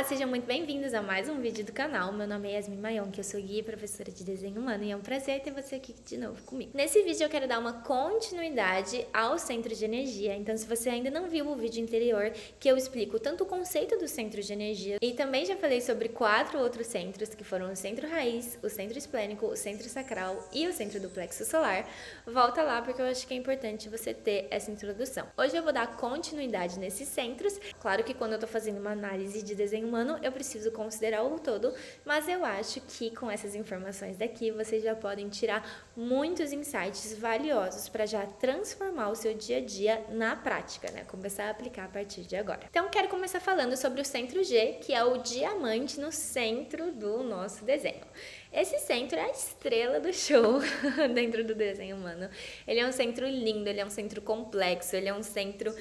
Olá, sejam muito bem-vindos a mais um vídeo do canal. Meu nome é Yasmin Mayon, que eu sou guia e professora de desenho humano, e é um prazer ter você aqui de novo comigo. Nesse vídeo eu quero dar uma continuidade ao centro de energia, então se você ainda não viu o vídeo anterior, que eu explico tanto o conceito do centro de energia, e também já falei sobre 4 outros centros, que foram o centro raiz, o centro esplênico, o centro sacral e o centro do plexo solar, volta lá porque eu acho que é importante você ter essa introdução. Hoje eu vou dar continuidade nesses centros, claro que quando eu tô fazendo uma análise de desenho humano, eu preciso considerar o todo, mas eu acho que com essas informações daqui, vocês já podem tirar muitos insights valiosos para já transformar o seu dia a dia na prática, né? Começar a aplicar a partir de agora. Então, quero começar falando sobre o centro G, que é o diamante no centro do nosso desenho. Esse centro é a estrela do show dentro do desenho humano. Ele é um centro lindo, ele é um centro complexo, ele é um centro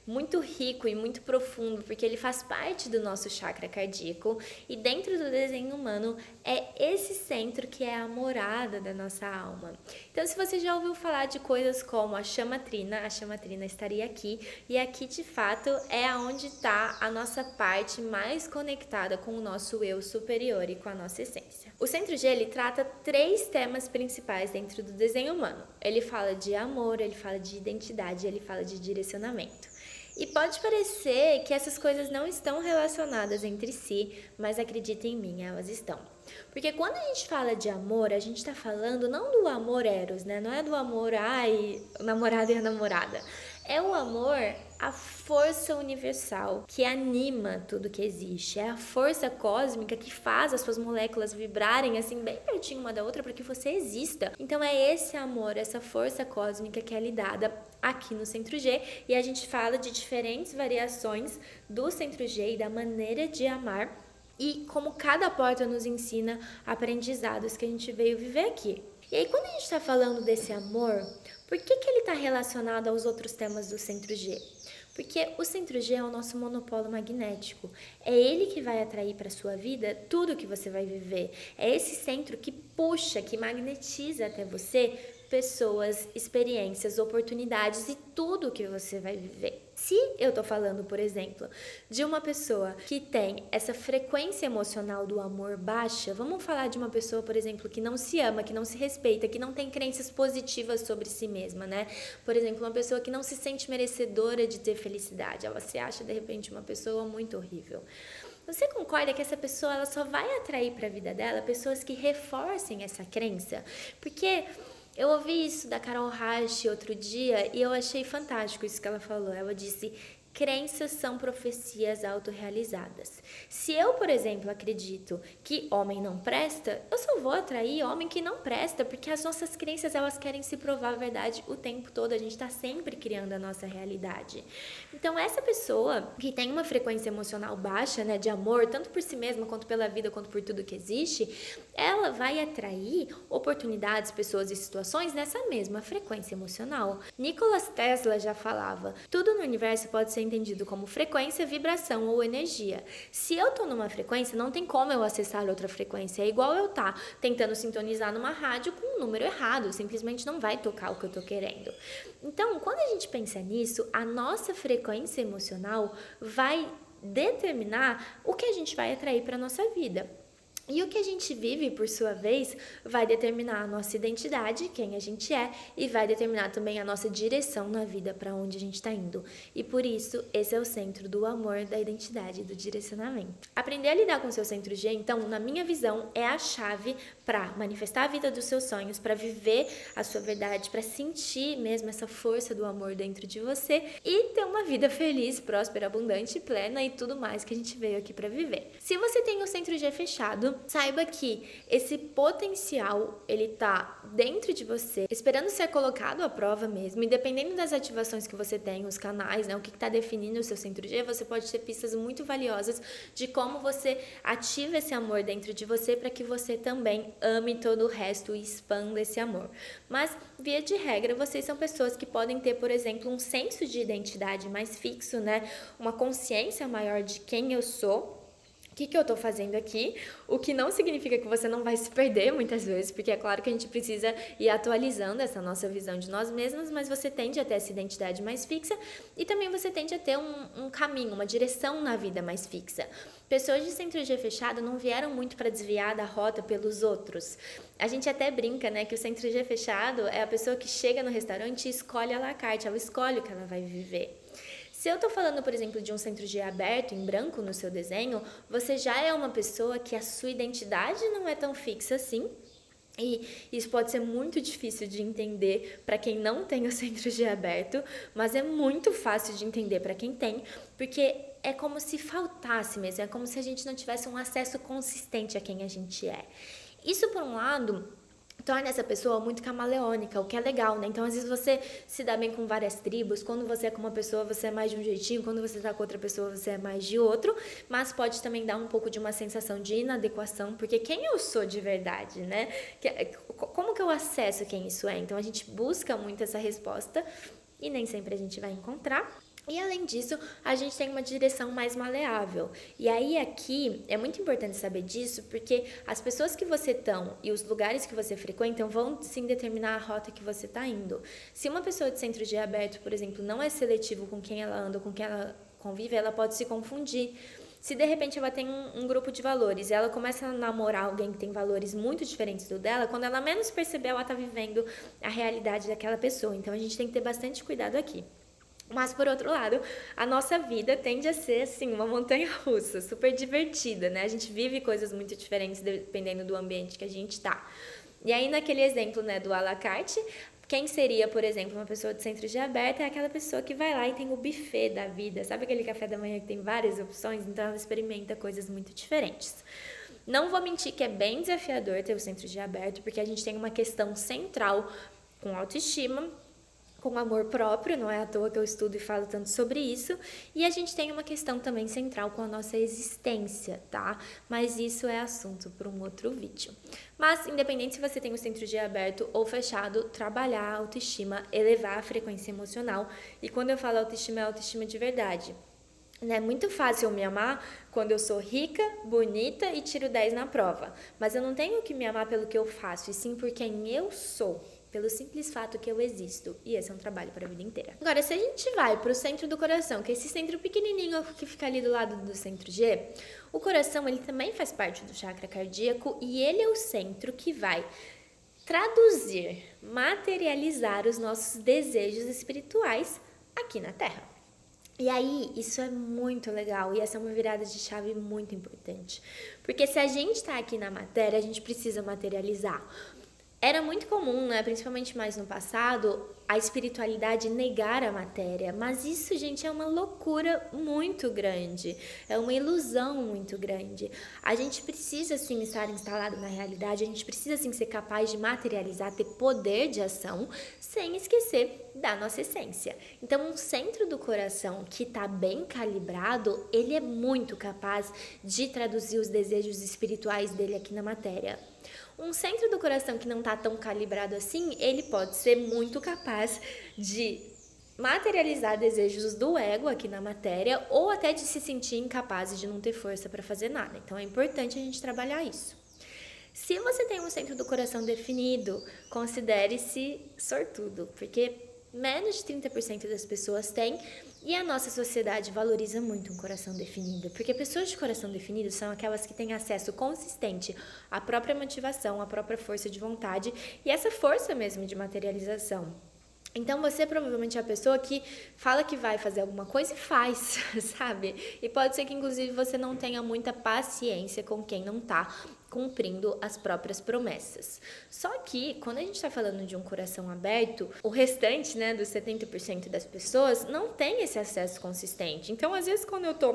muito rico e muito profundo, porque ele faz parte do nosso chakra cardíaco, e dentro do desenho humano é esse centro que é a morada da nossa alma. Então, se você já ouviu falar de coisas como a chama trina estaria aqui, e aqui de fato é onde está a nossa parte mais conectada com o nosso eu superior e com a nossa essência. O centro G, ele trata 3 temas principais dentro do desenho humano. Ele fala de amor, ele fala de identidade, ele fala de direcionamento. E pode parecer que essas coisas não estão relacionadas entre si, mas acredita em mim, elas estão. Porque quando a gente fala de amor, a gente está falando não do amor eros, né? Não é do amor, o namorado e a namorada. É o amor, a força universal que anima tudo que existe. É a força cósmica que faz as suas moléculas vibrarem assim bem pertinho uma da outra para que você exista. Então é esse amor, essa força cósmica que é lidada aqui no centro G, e a gente fala de diferentes variações do centro G e da maneira de amar, e como cada porta nos ensina aprendizados que a gente veio viver aqui. E aí, quando a gente está falando desse amor, por que ele está relacionado aos outros temas do centro G? Porque o centro G é o nosso monopolo magnético. É ele que vai atrair para a sua vida tudo que você vai viver. É esse centro que puxa, que magnetiza até você pessoas, experiências, oportunidades e tudo que você vai viver. Se eu tô falando, por exemplo, de uma pessoa que tem essa frequência emocional do amor baixa, vamos falar de uma pessoa, por exemplo, que não se ama, que não se respeita, que não tem crenças positivas sobre si mesma, né? Por exemplo, uma pessoa que não se sente merecedora de ter felicidade, ela se acha, de repente, uma pessoa muito horrível. Você concorda que essa pessoa ela só vai atrair para a vida dela pessoas que reforcem essa crença? Porque eu ouvi isso da Carol Rache outro dia e eu achei fantástico isso que ela falou. Ela disse: crenças são profecias autorrealizadas. Se eu, por exemplo, acredito que homem não presta, eu só vou atrair homem que não presta, porque as nossas crenças, elas querem se provar a verdade o tempo todo. A gente está sempre criando a nossa realidade. Então, essa pessoa que tem uma frequência emocional baixa, né, de amor, tanto por si mesma, quanto pela vida, quanto por tudo que existe, ela vai atrair oportunidades, pessoas e situações nessa mesma frequência emocional. Nikola Tesla já falava: tudo no universo pode ser entendido como frequência, vibração ou energia. Se eu tô numa frequência, não tem como eu acessar outra frequência. É igual eu tá tentando sintonizar numa rádio com um número errado, simplesmente não vai tocar o que eu tô querendo. Então, quando a gente pensa nisso, a nossa frequência emocional vai determinar o que a gente vai atrair para nossa vida. E o que a gente vive, por sua vez, vai determinar a nossa identidade, quem a gente é, e vai determinar também a nossa direção na vida, para onde a gente está indo. E por isso, esse é o centro do amor, da identidade e do direcionamento. Aprender a lidar com o seu centro G, então, na minha visão, é a chave para manifestar a vida dos seus sonhos, para viver a sua verdade, para sentir mesmo essa força do amor dentro de você e ter uma vida feliz, próspera, abundante, plena e tudo mais que a gente veio aqui para viver. Se você tem o centro G fechado, saiba que esse potencial, ele tá dentro de você, esperando ser colocado à prova mesmo, e dependendo das ativações que você tem, os canais, né, o que tá definindo o seu centro G, você pode ter pistas muito valiosas de como você ativa esse amor dentro de você para que você também ame todo o resto e expanda esse amor. Mas, via de regra, vocês são pessoas que podem ter, por exemplo, um senso de identidade mais fixo, né, uma consciência maior de quem eu sou, O que eu tô fazendo aqui? O que não significa que você não vai se perder muitas vezes, porque é claro que a gente precisa ir atualizando essa nossa visão de nós mesmos, mas você tende a ter essa identidade mais fixa e também você tende a ter um caminho, uma direção na vida mais fixa. Pessoas de centro G fechado não vieram muito para desviar da rota pelos outros. A gente até brinca, né, que o centro G fechado é a pessoa que chega no restaurante e escolhe à la carte, ela escolhe o que ela vai viver. Se eu tô falando, por exemplo, de um centro G aberto em branco no seu desenho, você já é uma pessoa que a sua identidade não é tão fixa assim. E isso pode ser muito difícil de entender para quem não tem o centro G aberto, mas é muito fácil de entender para quem tem, porque é como se faltasse mesmo, é como se a gente não tivesse um acesso consistente a quem a gente é. Isso, por um lado, torna essa pessoa muito camaleônica, o que é legal, né? Então, às vezes você se dá bem com várias tribos, quando você é com uma pessoa, você é mais de um jeitinho, quando você tá com outra pessoa, você é mais de outro, mas pode também dar um pouco de uma sensação de inadequação, porque quem eu sou de verdade, né? Como que eu acesso quem isso é? Então, a gente busca muito essa resposta e nem sempre a gente vai encontrar. E além disso, a gente tem uma direção mais maleável. E aí aqui é muito importante saber disso, porque as pessoas que você estão e os lugares que você frequenta vão sim determinar a rota que você está indo. Se uma pessoa de centro G aberto, por exemplo, não é seletivo com quem ela anda, com quem ela convive, ela pode se confundir. Se de repente ela tem um grupo de valores e ela começa a namorar alguém que tem valores muito diferentes do dela, quando ela menos perceber, ela está vivendo a realidade daquela pessoa. Então a gente tem que ter bastante cuidado aqui. Mas, por outro lado, a nossa vida tende a ser, assim, uma montanha-russa, super divertida, né? A gente vive coisas muito diferentes dependendo do ambiente que a gente tá. E aí, naquele exemplo, né, do à la carte, quem seria, por exemplo, uma pessoa de centro G aberta é aquela pessoa que vai lá e tem o buffet da vida. Sabe aquele café da manhã que tem várias opções? Então, ela experimenta coisas muito diferentes. Não vou mentir que é bem desafiador ter o centro G aberto, porque a gente tem uma questão central com autoestima, com amor próprio, não é à toa que eu estudo e falo tanto sobre isso, e a gente tem uma questão também central com a nossa existência, tá? Mas isso é assunto para um outro vídeo. Mas, independente se você tem o centro G aberto ou fechado, trabalhar a autoestima, elevar a frequência emocional, e quando eu falo autoestima, é autoestima de verdade. É muito fácil eu me amar quando eu sou rica, bonita e tiro 10 na prova, mas eu não tenho que me amar pelo que eu faço, e sim por quem eu sou, pelo simples fato que eu existo. E esse é um trabalho para a vida inteira. Agora, se a gente vai para o centro do coração, que é esse centro pequenininho que fica ali do lado do centro G, o coração ele também faz parte do chakra cardíaco e ele é o centro que vai traduzir, materializar os nossos desejos espirituais aqui na Terra. E aí, isso é muito legal e essa é uma virada de chave muito importante. Porque se a gente está aqui na matéria, a gente precisa materializar. Era muito comum, né, principalmente mais no passado, a espiritualidade negar a matéria, mas isso, gente, é uma loucura muito grande, é uma ilusão muito grande. A gente precisa, sim, estar instalado na realidade, a gente precisa, sim, ser capaz de materializar, ter poder de ação, sem esquecer da nossa essência. Então, um centro do coração que está bem calibrado, ele é muito capaz de traduzir os desejos espirituais dele aqui na matéria. Um centro do coração que não está tão calibrado assim, ele pode ser muito capaz de materializar desejos do ego aqui na matéria ou até de se sentir incapaz e de não ter força para fazer nada. Então é importante a gente trabalhar isso. Se você tem um centro do coração definido, considere-se sortudo, porque menos de 30% das pessoas têm e a nossa sociedade valoriza muito um coração definido, porque pessoas de coração definido são aquelas que têm acesso consistente à própria motivação, à própria força de vontade e essa força mesmo de materialização. Então, você provavelmente é a pessoa que fala que vai fazer alguma coisa e faz, sabe? E pode ser que, inclusive, você não tenha muita paciência com quem não tá cumprindo as próprias promessas. Só que, quando a gente tá falando de um coração aberto, o restante, né, dos 70% das pessoas não tem esse acesso consistente. Então, às vezes, quando eu tô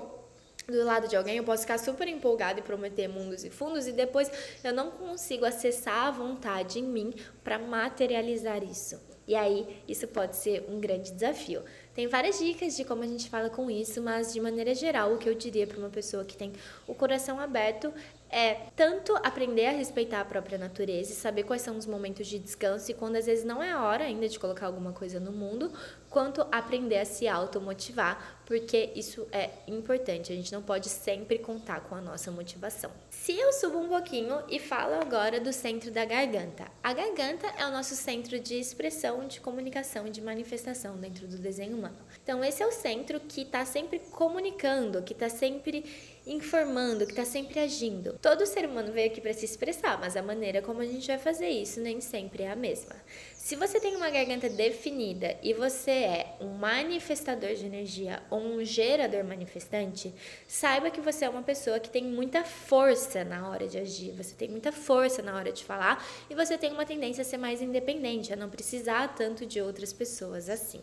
do lado de alguém, eu posso ficar super empolgada e prometer mundos e fundos e depois eu não consigo acessar a vontade em mim para materializar isso. E aí, isso pode ser um grande desafio. Tem várias dicas de como a gente fala com isso, mas de maneira geral, o que eu diria para uma pessoa que tem o coração aberto é tanto aprender a respeitar a própria natureza e saber quais são os momentos de descanso e quando às vezes não é a hora ainda de colocar alguma coisa no mundo, quanto aprender a se automotivar, porque isso é importante, a gente não pode sempre contar com a nossa motivação. Se eu subo um pouquinho e falo agora do centro da garganta. A garganta é o nosso centro de expressão, de comunicação e de manifestação dentro do desenho humano. Então esse é o centro que está sempre comunicando, que está sempre informando, que está sempre agindo. Todo ser humano veio aqui para se expressar, mas a maneira como a gente vai fazer isso nem sempre é a mesma. Se você tem uma garganta definida e você é um manifestador de energia ou um gerador manifestante, saiba que você é uma pessoa que tem muita força na hora de agir, você tem muita força na hora de falar e você tem uma tendência a ser mais independente, a não precisar tanto de outras pessoas assim.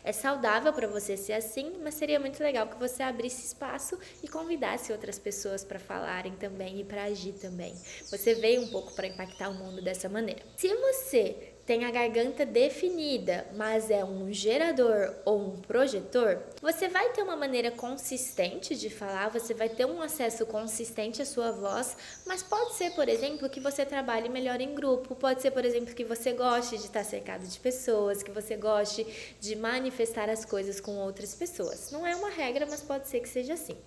É saudável para você ser assim, mas seria muito legal que você abrisse espaço e convidasse outras pessoas para falarem também e para agir também. Você veio um pouco para impactar o mundo dessa maneira. Se você tem a garganta definida, mas é um gerador ou um projetor, você vai ter uma maneira consistente de falar, você vai ter um acesso consistente à sua voz, mas pode ser, por exemplo, que você trabalhe melhor em grupo, pode ser, por exemplo, que você goste de estar cercado de pessoas, que você goste de manifestar as coisas com outras pessoas. Não é uma regra, mas pode ser que seja assim.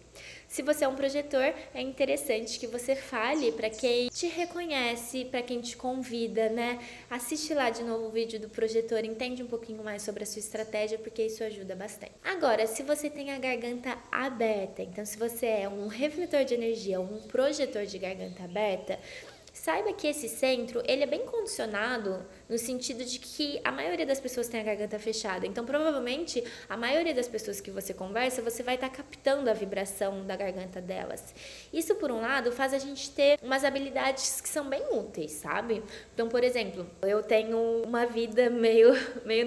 Se você é um projetor, é interessante que você fale para quem te reconhece, para quem te convida, né? Assiste lá de novo o vídeo do projetor, entende um pouquinho mais sobre a sua estratégia, porque isso ajuda bastante. Agora, se você tem a garganta aberta, então se você é um refletor de energia, um projetor de garganta aberta, saiba que esse centro, ele é bem condicionado no sentido de que a maioria das pessoas tem a garganta fechada. Então, provavelmente, a maioria das pessoas que você conversa, você vai estar captando a vibração da garganta delas. Isso, por um lado, faz a gente ter umas habilidades que são bem úteis, sabe? Então, por exemplo, eu tenho uma vida meio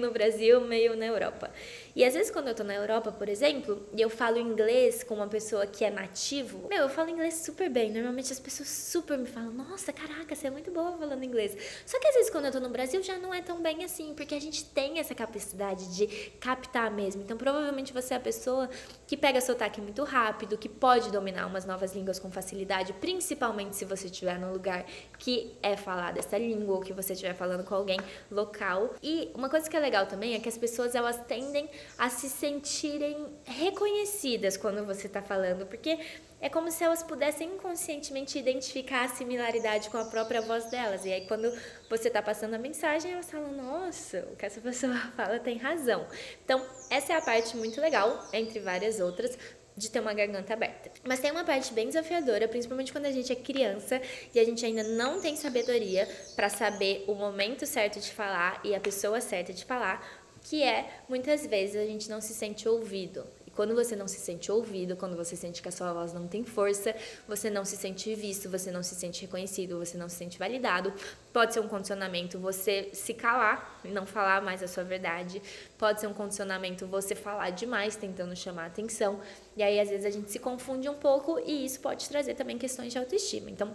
no Brasil, meio na Europa. E às vezes quando eu tô na Europa, por exemplo, e eu falo inglês com uma pessoa que é nativo, eu falo inglês super bem. Normalmente as pessoas super me falam, nossa, caraca, você é muito boa falando inglês. Só que às vezes quando eu tô no Brasil já não é tão bem assim, porque a gente tem essa capacidade de captar mesmo. Então provavelmente você é a pessoa que pega sotaque muito rápido, que pode dominar umas novas línguas com facilidade, principalmente se você estiver num lugar que é falada essa língua, ou que você estiver falando com alguém local. E uma coisa que é legal também é que as pessoas, elas tendem a se sentirem reconhecidas quando você está falando, porque é como se elas pudessem inconscientemente identificar a similaridade com a própria voz delas. E aí quando você está passando a mensagem, elas falam, nossa, o que essa pessoa fala tem razão. Então, essa é a parte muito legal, entre várias outras, de ter uma garganta aberta. Mas tem uma parte bem desafiadora, principalmente quando a gente é criança e a gente ainda não tem sabedoria para saber o momento certo de falar e a pessoa certa de falar, que é, muitas vezes, a gente não se sente ouvido. E quando você não se sente ouvido, quando você sente que a sua voz não tem força, você não se sente visto, você não se sente reconhecido, você não se sente validado. Pode ser um condicionamento você se calar e não falar mais a sua verdade. Pode ser um condicionamento você falar demais, tentando chamar a atenção. E aí, às vezes, a gente se confunde um pouco e isso pode trazer também questões de autoestima. Então,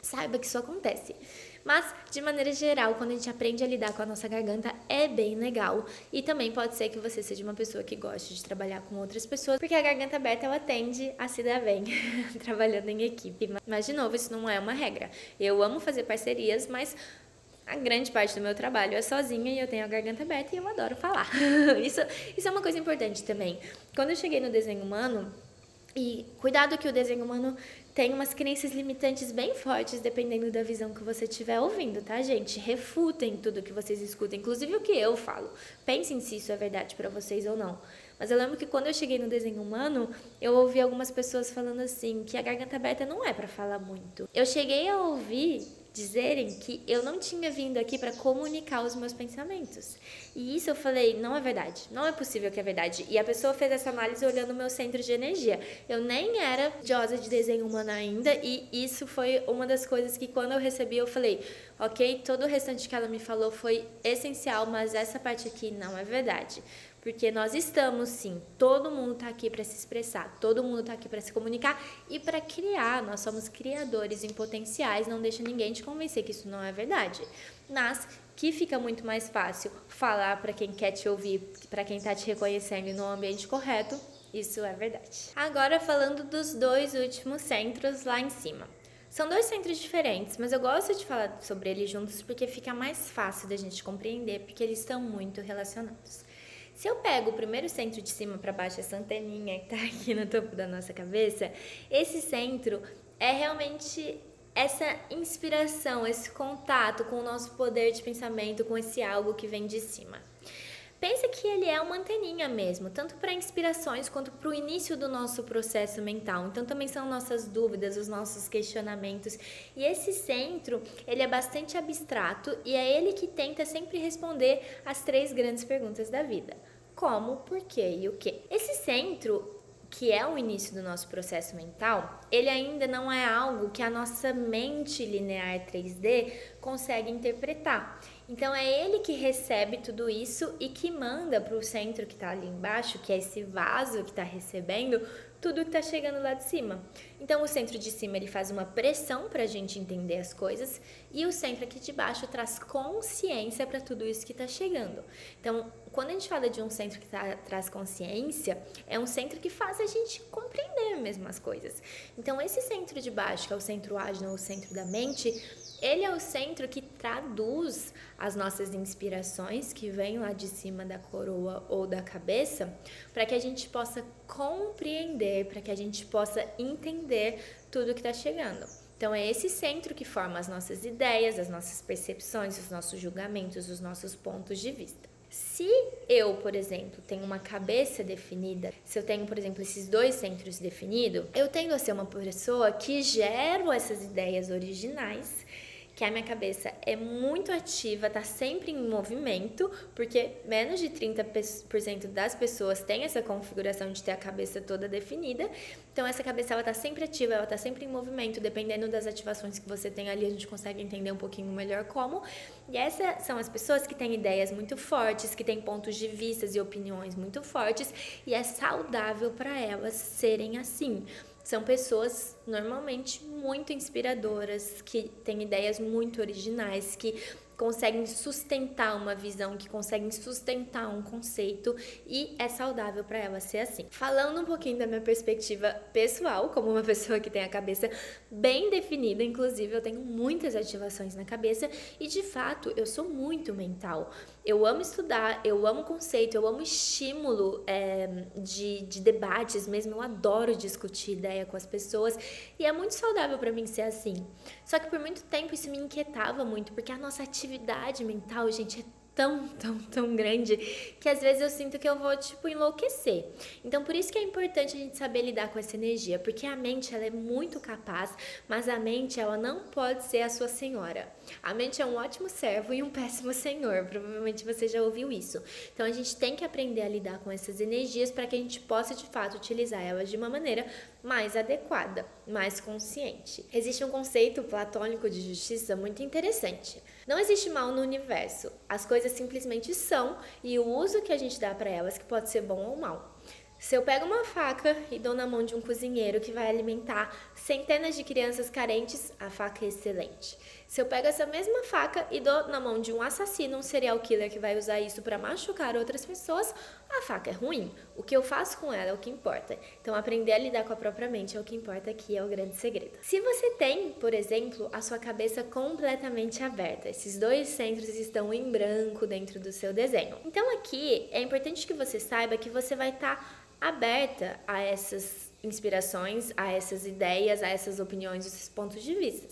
saiba que isso acontece. Mas, de maneira geral, quando a gente aprende a lidar com a nossa garganta, é bem legal. E também pode ser que você seja uma pessoa que goste de trabalhar com outras pessoas, porque a garganta aberta, ela tende a se dar bem trabalhando em equipe. Mas, de novo, isso não é uma regra. Eu amo fazer parcerias, mas a grande parte do meu trabalho é sozinha e eu tenho a garganta aberta e eu adoro falar. Isso é uma coisa importante também. Quando eu cheguei no desenho humano, e cuidado que o desenho humano tem umas crenças limitantes bem fortes, dependendo da visão que você estiver ouvindo, tá, gente? Refutem tudo que vocês escutam, inclusive o que eu falo. Pensem se isso é verdade pra vocês ou não. Mas eu lembro que quando eu cheguei no desenho humano, eu ouvi algumas pessoas falando assim, que a garganta aberta não é pra falar muito. Eu cheguei a ouvir dizerem que eu não tinha vindo aqui para comunicar os meus pensamentos. E isso eu falei, não é verdade, não é possível que é verdade. E a pessoa fez essa análise olhando o meu centro de energia. Eu nem era estudiosa de desenho humano ainda e isso foi uma das coisas que quando eu recebi eu falei, ok, todo o restante que ela me falou foi essencial, mas essa parte aqui não é verdade. Porque nós estamos, sim, todo mundo está aqui para se expressar, todo mundo está aqui para se comunicar e para criar. Nós somos criadores em potenciais, não deixa ninguém te convencer que isso não é verdade. Mas que fica muito mais fácil falar para quem quer te ouvir, para quem está te reconhecendo no ambiente correto, isso é verdade. Agora falando dos dois últimos centros lá em cima. São dois centros diferentes, mas eu gosto de falar sobre eles juntos porque fica mais fácil da gente compreender, porque eles estão muito relacionados. Se eu pego o primeiro centro de cima para baixo, essa anteninha que está aqui no topo da nossa cabeça, esse centro é realmente essa inspiração, esse contato com o nosso poder de pensamento, com esse algo que vem de cima. Pensa que ele é uma anteninha mesmo, tanto para inspirações quanto para o início do nosso processo mental. Então também são nossas dúvidas, os nossos questionamentos. E esse centro, ele é bastante abstrato e é ele que tenta sempre responder as 3 grandes perguntas da vida: como, por quê e o quê. Esse centro, que é o início do nosso processo mental, ele ainda não é algo que a nossa mente linear 3D consegue interpretar. Então é ele que recebe tudo isso e que manda para o centro que está ali embaixo, que é esse vaso que está recebendo tudo que está chegando lá de cima. Então o centro de cima ele faz uma pressão para a gente entender as coisas e o centro aqui de baixo traz consciência para tudo isso que está chegando. Então quando a gente fala de um centro que traz consciência, é um centro que faz a gente compreender mesmo as coisas. Então esse centro de baixo, que é o centro ágil, o centro da mente, ele é o centro que traduz as nossas inspirações que vêm lá de cima da coroa ou da cabeça, para que a gente possa compreender, para que a gente possa entender tudo que está chegando. Então é esse centro que forma as nossas ideias, as nossas percepções, os nossos julgamentos, os nossos pontos de vista. Se eu, por exemplo, tenho uma cabeça definida, se eu tenho, por exemplo, esses 2 centros definidos, eu tendo a ser uma pessoa que gera essas ideias originais, que a minha cabeça é muito ativa, está sempre em movimento, porque menos de 30% das pessoas têm essa configuração de ter a cabeça toda definida. Então essa cabeça ela está sempre ativa, ela está sempre em movimento, dependendo das ativações que você tem ali, a gente consegue entender um pouquinho melhor como. E essas são as pessoas que têm ideias muito fortes, que têm pontos de vista e opiniões muito fortes, e é saudável para elas serem assim. São pessoas normalmente muito inspiradoras, que têm ideias muito originais, que conseguem sustentar uma visão, que conseguem sustentar um conceito, e é saudável para ela ser assim. Falando um pouquinho da minha perspectiva pessoal, como uma pessoa que tem a cabeça bem definida, inclusive eu tenho muitas ativações na cabeça e de fato eu sou muito mental. Eu amo estudar, eu amo conceito, eu amo estímulo de debates mesmo, eu adoro discutir ideia com as pessoas e é muito saudável para mim ser assim. Só que por muito tempo isso me inquietava muito, porque a nossa atividade mental, gente, é tão grande que às vezes eu sinto que eu vou, enlouquecer. Então, por isso que é importante a gente saber lidar com essa energia, porque a mente, ela é muito capaz, mas a mente, ela não pode ser a sua senhora. A mente é um ótimo servo e um péssimo senhor, provavelmente você já ouviu isso. Então, a gente tem que aprender a lidar com essas energias para que a gente possa, de fato, utilizar elas de uma maneira mais adequada, mais consciente. Existe um conceito platônico de justiça muito interessante. Não existe mal no universo. As coisas simplesmente são e o uso que a gente dá para elas que pode ser bom ou mal. Se eu pego uma faca e dou na mão de um cozinheiro que vai alimentar centenas de crianças carentes, a faca é excelente. Se eu pego essa mesma faca e dou na mão de um assassino, um serial killer que vai usar isso para machucar outras pessoas, a faca é ruim. O que eu faço com ela é o que importa. Então, aprender a lidar com a própria mente é o que importa, aqui é o grande segredo. Se você tem, por exemplo, a sua cabeça completamente aberta, esses 2 centros estão em branco dentro do seu desenho. Então, aqui é importante que você saiba que você vai estar aberta a essas inspirações, a essas ideias, a essas opiniões, esses pontos de vista.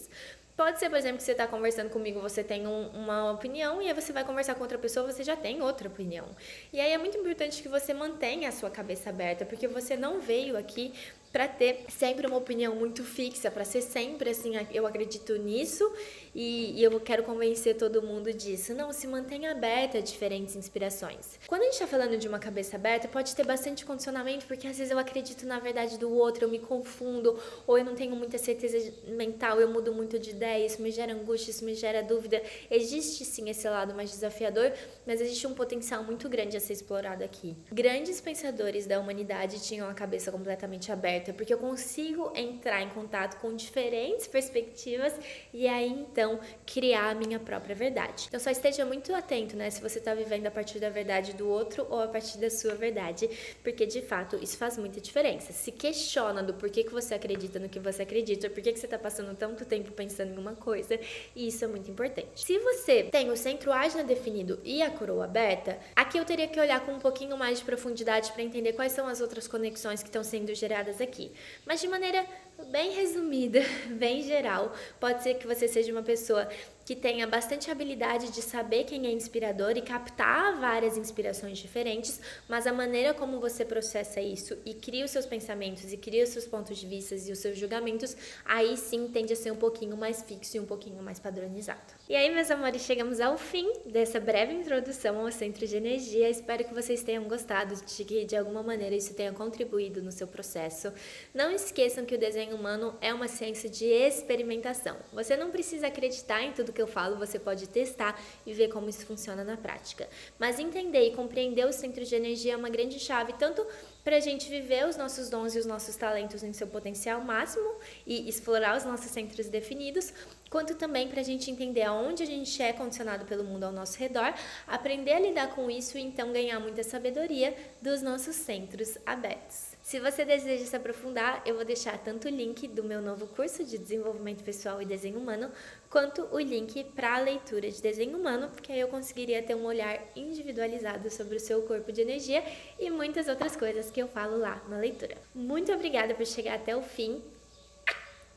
Pode ser, por exemplo, que você está conversando comigo, você tem uma opinião, e aí você vai conversar com outra pessoa, você já tem outra opinião. E aí é muito importante que você mantenha a sua cabeça aberta, porque você não veio aqui para ter sempre uma opinião muito fixa, para ser sempre assim, eu acredito nisso e eu quero convencer todo mundo disso. Não, se mantenha aberta a diferentes inspirações. Quando a gente está falando de uma cabeça aberta, pode ter bastante condicionamento, porque às vezes eu acredito na verdade do outro, eu me confundo, ou eu não tenho muita certeza mental, eu mudo muito de ideia, isso me gera angústia, isso me gera dúvida. Existe sim esse lado mais desafiador, mas existe um potencial muito grande a ser explorado aqui. Grandes pensadores da humanidade tinham a cabeça completamente aberta, aberta, porque eu consigo entrar em contato com diferentes perspectivas e aí então criar a minha própria verdade. Então só esteja muito atento, né, se você está vivendo a partir da verdade do outro ou a partir da sua verdade, porque de fato isso faz muita diferença. Se questiona do porquê que você acredita no que você acredita, por que você está passando tanto tempo pensando em uma coisa, e isso é muito importante. Se você tem o centro Ajna definido e a coroa aberta, aqui eu teria que olhar com um pouquinho mais de profundidade para entender quais são as outras conexões que estão sendo geradas aqui. Mas de maneira bem resumida, bem geral, pode ser que você seja uma pessoa que tenha bastante habilidade de saber quem é inspirador e captar várias inspirações diferentes, mas a maneira como você processa isso e cria os seus pensamentos e cria os seus pontos de vista e os seus julgamentos, aí sim tende a ser um pouquinho mais fixo e um pouquinho mais padronizado. E aí, meus amores, chegamos ao fim dessa breve introdução ao centro de energia. Espero que vocês tenham gostado, de que de alguma maneira isso tenha contribuído no seu processo. Não esqueçam que o desenho humano é uma ciência de experimentação. Você não precisa acreditar em tudo que eu falo, você pode testar e ver como isso funciona na prática. Mas entender e compreender o centro de energia é uma grande chave, tanto para a gente viver os nossos dons e os nossos talentos em seu potencial máximo e explorar os nossos centros definidos, quanto também para a gente entender aonde a gente é condicionado pelo mundo ao nosso redor, aprender a lidar com isso e então ganhar muita sabedoria dos nossos centros abertos. Se você deseja se aprofundar, eu vou deixar tanto o link do meu novo curso de desenvolvimento pessoal e desenho humano, quanto o link para a leitura de desenho humano, porque aí eu conseguiria ter um olhar individualizado sobre o seu corpo de energia e muitas outras coisas que eu falo lá na leitura. Muito obrigada por chegar até o fim.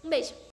Um beijo!